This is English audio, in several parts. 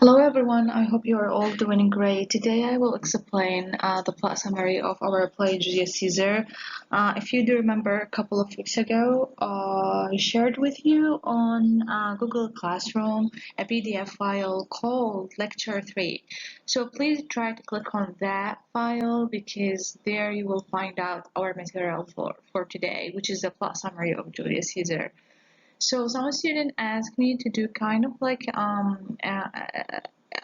Hello everyone, I hope you are all doing great. Today I will explain the plot summary of our play Julius Caesar. If you do remember, a couple of weeks ago, I shared with you on Google Classroom a PDF file called Lecture 3. So please try to click on that file because there you will find out our material for today, which is the plot summary of Julius Caesar. So some student asked me to do kind of like a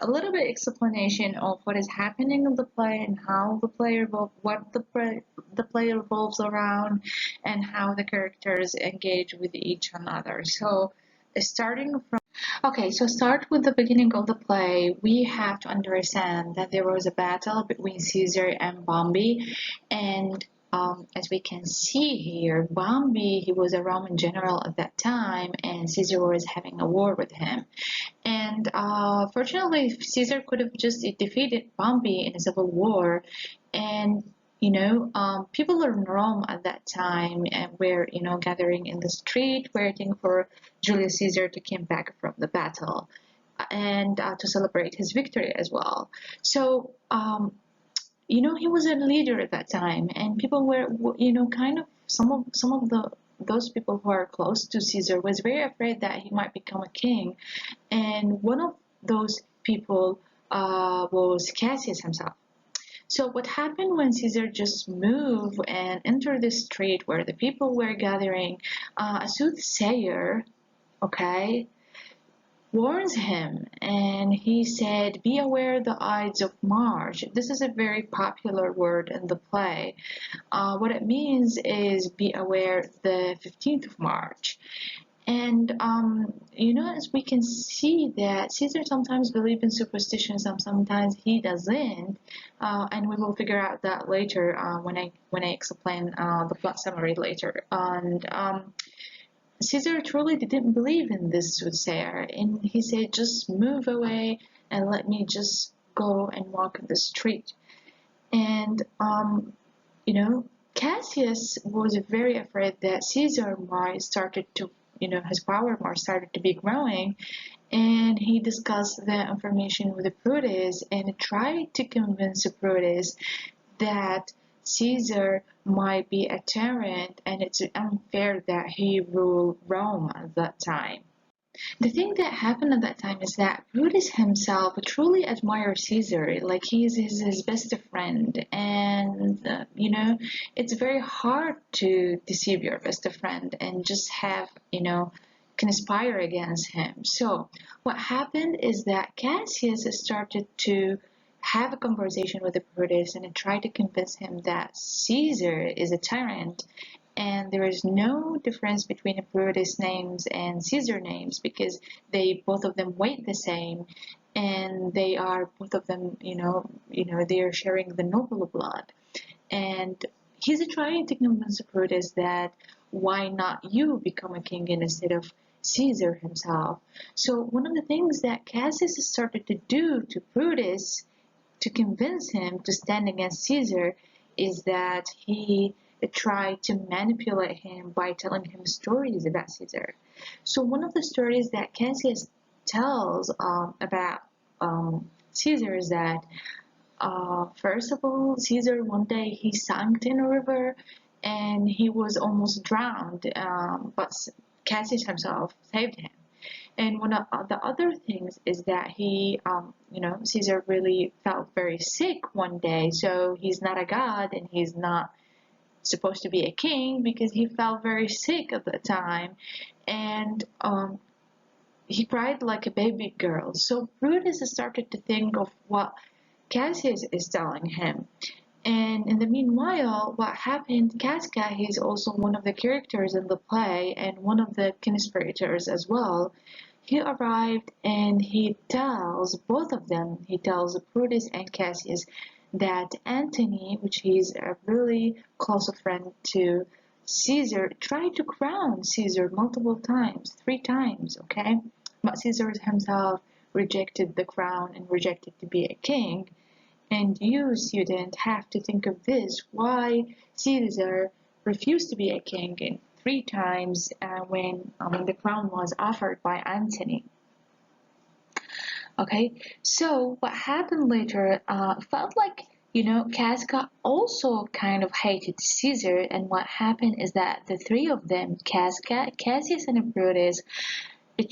little bit explanation of what is happening in the play and how the play what the play revolves around and how the characters engage with each another. So starting from start with the beginning of the play. We have to understand that there was a battle between Caesar and Pompey, and as we can see here, Pompey, he was a Roman general at that time, and Caesar was having a war with him. And fortunately, Caesar could have just defeated Pompey in a civil war, and people in Rome at that time were, gathering in the street, waiting for Julius Caesar to come back from the battle and to celebrate his victory as well. So, he was a leader at that time, and people were, kind of some of those people who are close to Caesar was very afraid that he might become a king, and one of those people was Cassius himself. So what happened when Caesar just moved and entered the street where the people were gathering, a soothsayer, okay, warns him, and he said, be aware the Ides of March. This is a very popular word in the play. What it means is be aware the 15th of March. And as we can see that Caesar sometimes believes in superstitions and sometimes he doesn't, and we will figure out that later when I explain the plot summary later. And Caesar truly didn't believe in this soothsayer, and he said, "Just move away and let me just go and walk the street." And Cassius was very afraid that Caesar might started to, his power might started to be growing, and he discussed the information with Brutus and tried to convince Brutus that Caesar might be a tyrant and it's unfair that he ruled Rome at that time. The thing that happened at that time is that Brutus himself truly admired Caesar, like he's his best friend, and it's very hard to deceive your best friend and just have conspire against him. So what happened is that Cassius started to have a conversation with Brutus and tried to convince him that Caesar is a tyrant and there is no difference between Brutus names and Caesar names because they both of them weigh the same, and they are both of them they are sharing the noble blood. And he's trying to convince Brutus that why not you become a king instead of Caesar himself. So one of the things that Cassius started to do to Brutus to convince him to stand against Caesar is that he tried to manipulate him by telling him stories about Caesar. So one of the stories that Cassius tells about Caesar is that first of all, Caesar one day he sank in a river and he was almost drowned, but Cassius himself saved him. And one of the other things is that Caesar really felt very sick one day. So he's not a god and he's not supposed to be a king because he felt very sick at the time. And he cried like a baby girl. So Brutus started to think of what Cassius is telling him. And in the meanwhile, what happened, Casca, he's also one of the characters in the play and one of the conspirators as well. He arrived and he tells both of them, he tells Brutus and Cassius, that Antony, which he's a really close friend to Caesar, tried to crown Caesar multiple times, 3 times, okay? But Caesar himself rejected the crown and rejected to be a king. And you, student, have to think of this, why Caesar refused to be a king in 3 times when the crown was offered by Antony. Okay, so what happened later felt like, Casca also kind of hated Caesar, and what happened is that the three of them, Casca, Cassius, and Brutus,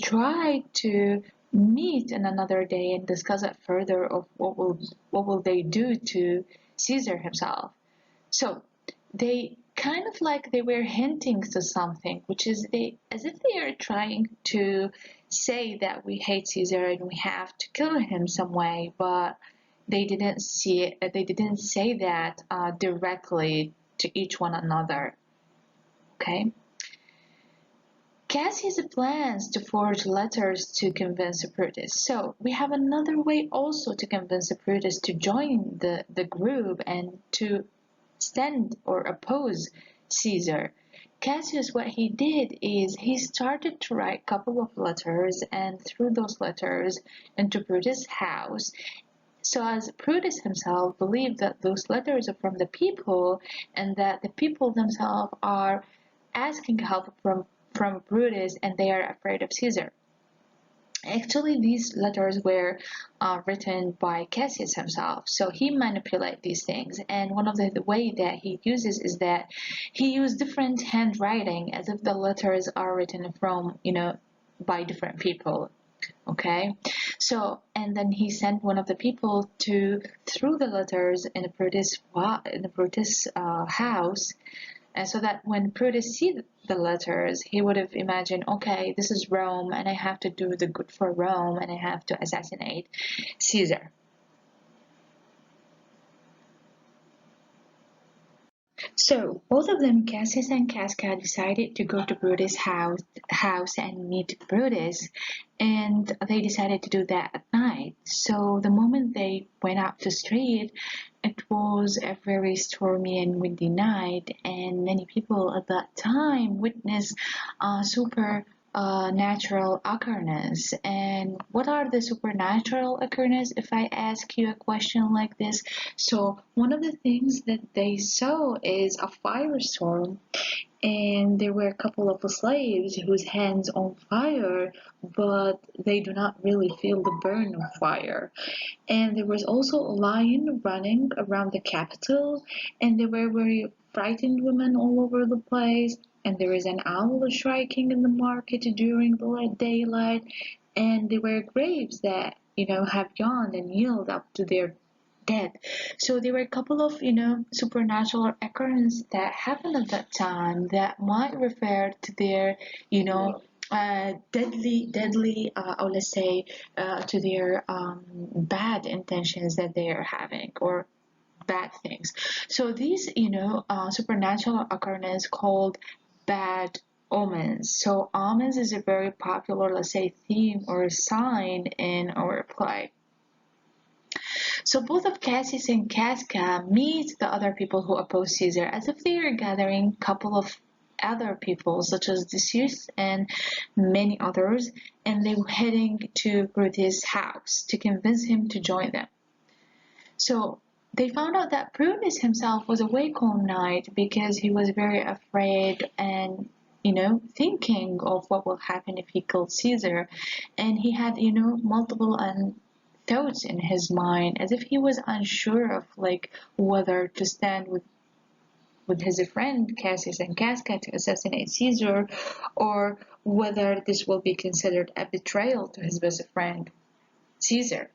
tried to meet on another day and discuss it further of what will they do to Caesar himself. So they kind of like they were hinting to something, which is they as if they are trying to say that we hate Caesar and we have to kill him some way, but they didn't see it. They didn't say that directly to each one another. Okay. Cassius plans to forge letters to convince Brutus. So we have another way also to convince Brutus to join the group and to stand or oppose Caesar. Cassius, what he did is he started to write a couple of letters and threw those letters into Brutus' house. So as Brutus himself believed that those letters are from the people and that the people themselves are asking help from Brutus and they are afraid of Caesar. Actually, these letters were written by Cassius himself, so he manipulates these things. And one of the way that he uses is that he used different handwriting, as if the letters are written from, by different people. Okay, so and then he sent one of the people to through the letters in the Brutus house, and so that when Brutus see the letters, he would have imagined, okay, this is Rome, and I have to do the good for Rome, and I have to assassinate Caesar. So both of them, Cassius and Casca, decided to go to Brutus' house and meet Brutus, and they decided to do that at night. So the moment they went out the street, it was a very stormy and windy night, and many people at that time witnessed super natural occurrence. And what are the supernatural occurrence? If I ask you a question like this, so one of the things that they saw is a firestorm, and there were a couple of slaves whose hands on fire, but they do not really feel the burn of fire. And there was also a lion running around the capital, and there were very frightened women all over the place, and there is an owl shrieking in the market during the daylight, and there were graves that have yawned and yield up to their dead. So there were a couple of supernatural occurrences that happened at that time that might refer to their deadly, or let's say, to their bad intentions that they are having, or bad things. So these, supernatural occurrence called bad omens. So omens is a very popular, let's say, theme or sign in our play. So both of Cassius and Casca meet the other people who oppose Caesar as if they are gathering a couple of other people such as Julius and many others, and they were heading to Brutus' house to convince him to join them. So they found out that Brutus himself was awake all night because he was very afraid and thinking of what will happen if he killed Caesar, and he had multiple thoughts in his mind as if he was unsure of like whether to stand with his friend Cassius and Casca to assassinate Caesar, or whether this will be considered a betrayal to his best friend Caesar.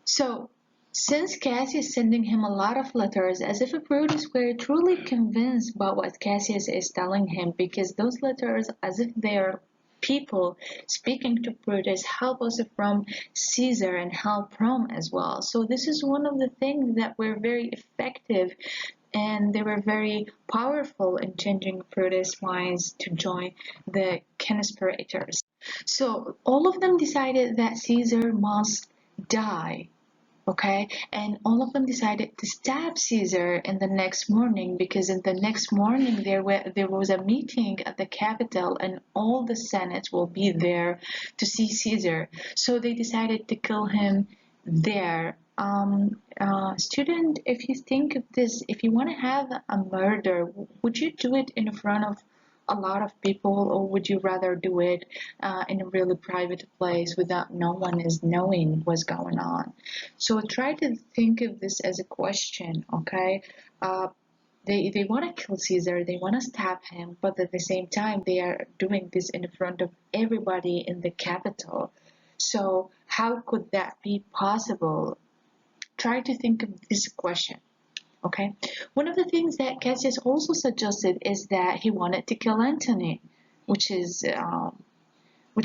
So since Cassius is sending him a lot of letters as if Brutus were truly convinced by what Cassius is telling him, because those letters as if they are people speaking to Brutus, help us from Caesar and help Rome as well. So this is one of the things that were very effective, and they were very powerful in changing Brutus' minds to join the conspirators. So all of them decided that Caesar must die. Okay, and all of them decided to stab Caesar in the next morning, because in the next morning there was a meeting at the Capitol and all the Senate will be there to see Caesar. So they decided to kill him there. Student, if you think of this, if you want to have a murder, would you do it in front of a lot of people, or would you rather do it in a really private place without no one is knowing what's going on? So try to think of this as a question, okay? Uh, they want to kill Caesar, they want to stab him, but at the same time, they are doing this in front of everybody in the capital. So how could that be possible? Try to think of this question. Okay. One of the things that Cassius also suggested is that he wanted to kill Antony, which is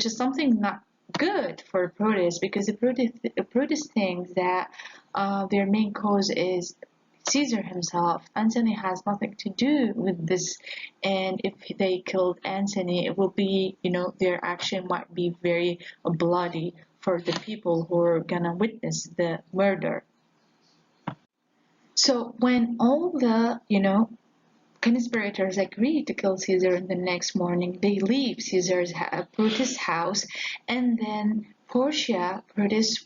something not good for Proteus, because Proteus thinks that their main cause is Caesar himself. Antony has nothing to do with this, and if they killed Antony, it will be, their action might be very bloody for the people who are gonna witness the murder. So when all the, conspirators agree to kill Caesar the next morning, they leave Brutus' house, and then Portia, Brutus'